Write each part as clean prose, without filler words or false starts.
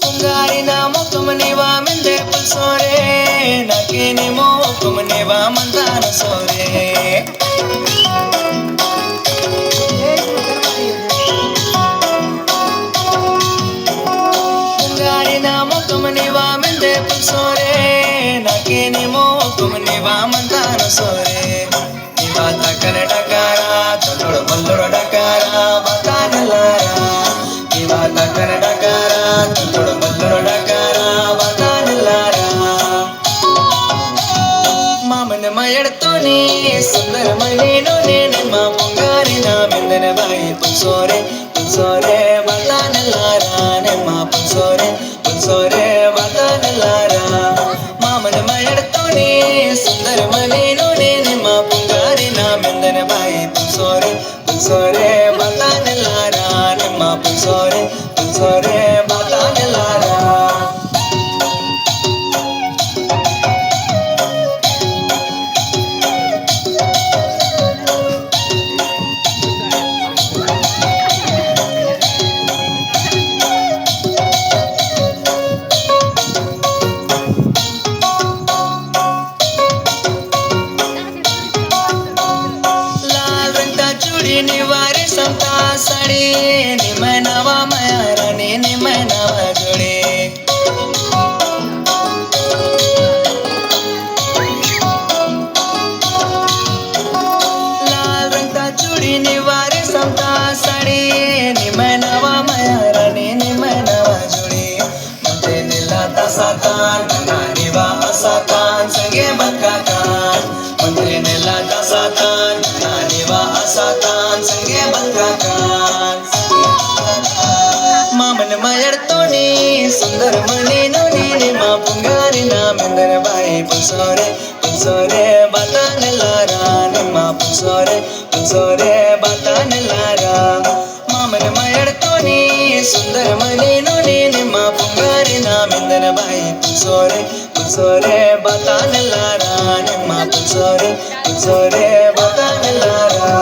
Pungarina mo kumaniwa mende pulsore nakini mo kumaniwa mandana sore Pungarina mo kumaniwa mende pulsore nakini mo kumaniwa mandana sore Nivata kanadakara tolor mallor dakara batanalara Nivata kanadakara tolor mallor dakara batanalara Mamane mayadtoni sundar manino nene ma pungarina mendana bai pulsore pulsore batanalara ne ma pulsore pulsore batanalara Mamane mayadtoni sundar manino nene ma pungarina mendana bai pulsore pulsore batanalara ne ma pulsore pulsore batanalara निवारे समता साडी निमनावा मायाराने निमनावा जोडे लाल रंगता चुडी निवारे समता साडी निमनावा मायाराने निमनावा जोडे म्हणते निलाता सातान निवा असातान संगे बकाकान म्हणते निलाता सातान निवा असातान संगे बकाकान मामन mayartoni सुंदर मणिनो नीने मा पुंगारिना मेंदर बाई पल्सोरे पल्सोरे बातानलारा ने मा पल्सोरे पल्सोरे बातानलारा मामन mayartoni सुंदर मणिनो नीने मा पुंगारिना मेंदर बाई पल्सोरे पल्सोरे बातानलारा ने मा पल्सोरे पल्सोरे बातानलारा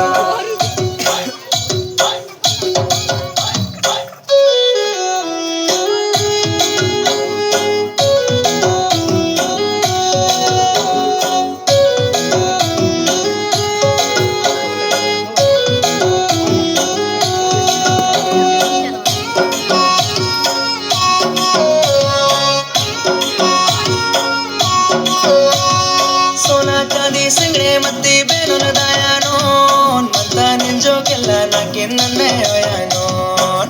सिंगड़े मत्ती बेनोन दायानोन मंता निंजो केला नाकिन नन्ने ओयानोन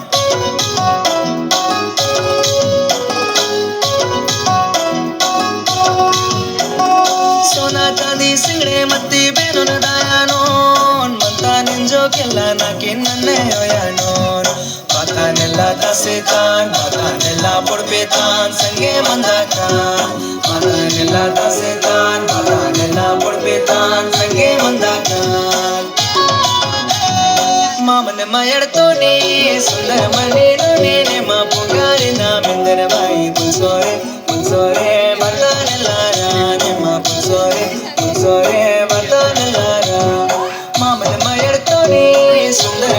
सोना चांदी सिंगड़े मत्ती बेनोन दायानोन मंता निंजो केला नाकिन नन्ने ओयानोन बातानेला दासेतान बातानेला पुड़पेतान संगे मंदाकान बातानेला दासेतान बातानेला पुड़पेतान संगे मंदाकान मामन mayartoni सुंदर मणिनो नीने मा पुंगारिना मेंदर बाई पल्सोरे पल्सोरे बातानलारा ने मा पल्सोरे पल्सोरे बातानलारा मामन mayartoni सुंदर